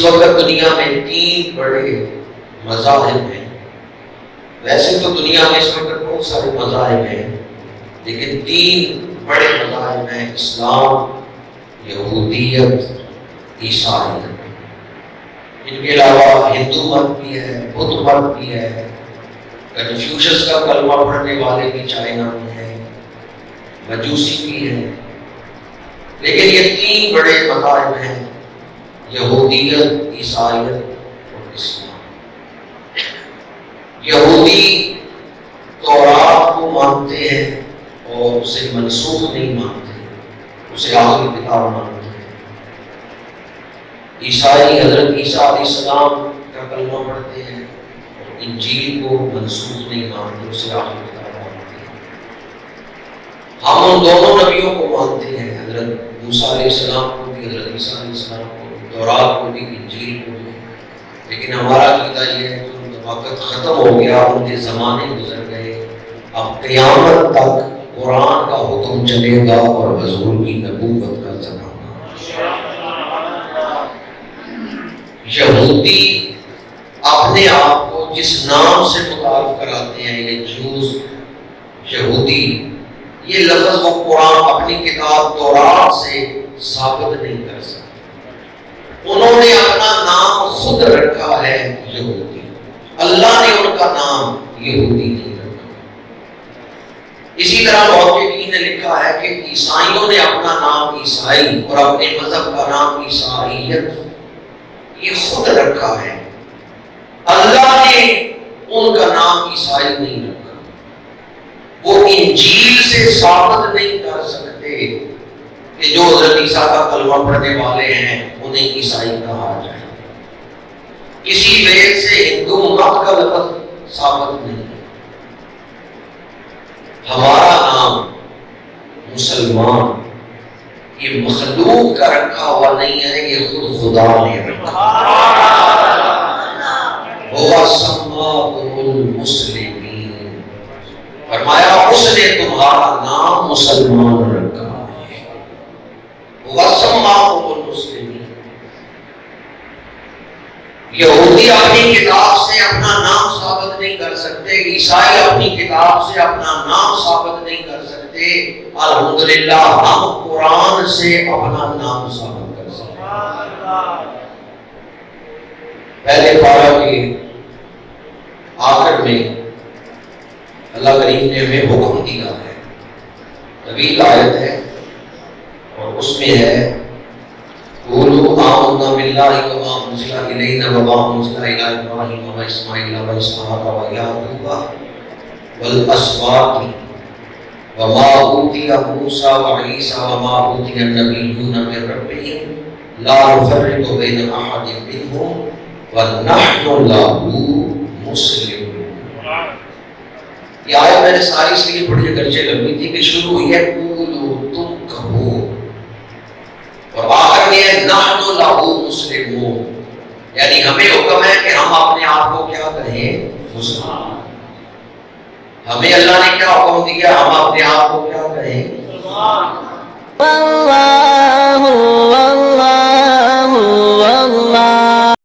وقت دنیا میں 3 بڑے مذاہب ہیں. ویسے تو دنیا میں اس وقت بہت سارے مذاہب ہیں، لیکن 3 بڑے مذاہب ہیں: اسلام، یہودیت، عیسائیت. ان کے علاوہ ہندو مت بھی ہے، بدھ مت بھی ہے، کنفیوشس کا کلمہ پڑھنے والے بھی چائنا میں ہیں، مجوسی بھی ہیں. لیکن یہ 3 بڑے مذاہب ہیں: یہودیت، عیسائیت اور اسلام. یہودی تورات کو مانتے ہیں اور اسے منسوخ نہیں مانتے، اسے آخری کتاب مانتے ہیں. عیسائی حضرت عیسیٰ علیہ السلام کا کلمہ پڑھتے ہیں اور انجیل کو منسوخ نہیں مانتے، اسے آخری کتاب مانتے ہیں. ہم ان دونوں نبیوں کو مانتے ہیں، حضرت موسیٰ علیہ السلام کو بھی، حضرت عیسیٰ علیہ السلام کو بھی، تورات کو بھی، انجیل کو بھی. لیکن ہمارا عقیدہ یہ ہے کہ وقت ختم ہو گیا، ان کے زمانے گزر گئے، اب قیامت تک قرآن کا حکم چلے گا اور حضور کی نبوت کا زمانہ. یہودی اپنے آپ کو جس نام سے متعارف کراتے ہیں، یہ جوز یہودی، یہ لفظ وہ قرآن اپنی کتاب تورات سے ثابت نہیں کر سکتے. انہوں نے اپنا نام خود رکھا ہے یہودی، اللہ نے ان کا نام یہودی نہیں رکھا. اسی طرح محققین نے لکھا ہے کہ عیسائیوں نے اپنا نام عیسائی اور اپنے مذہب کا نام عیسائیت یہ خود رکھا ہے، اللہ نے ان کا نام عیسائی نہیں رکھا. وہ انجیل سے ثابت نہیں کر سکتے کہ جو حضرت عیسیٰ کا کلمہ پڑھنے والے ہیں انہیں عیسائی کہا جائے. کسی وجہ سے ہندو مت کا لفظ ثابت نہیں ہے. ہمارا نام مسلمان یہ مخلوق کا رکھا ہوا نہیں ہے، یہ خود خدا نے رکھا. هو سماکم المسلمین، فرمایا اس نے تمہارا نام مسلمان رکھا ہے. هو سماکم المسلمین. یہودی اپنی کتاب سے اپنا نام ثابت نہیں کر سکتے، عیسائی اپنی کتاب سے اپنا نام ثابت نہیں کر سکتے. الحمدللہ ہم قرآن سے اپنا نام ثابت کر سکتے. پہلے پارہ کے آخر میں اللہ کریم نے ہمیں حکم دیا ہے، طویل آیت ہے اور اس میں ہے قولوا آمنا باللہ وما انزل الینا وما انزل الی ابراہیم واسماعیل واسحاق ویعقوب والاسباط وما اوتی موسیٰ وعیسیٰ وما اوتی النبیون من ربہم لا نفرق بین احد منہم ونحن لہ مسلمون. یہ آیت میں نے ساری اس لیے پڑھی اگرچہ لمبی تھی کہ شروع ہوئی ہے قولوا تم کہو اور آخر میں ہے نحن لہ مسلمون، یعنی ہمیں حکم ہے کہ ہم اپنے آپ کو کیا کہیں؟ مسلمان. ہمیں اللہ نے کیا حکم دیا؟ ہم اپنے آپ کو کیا کہیں؟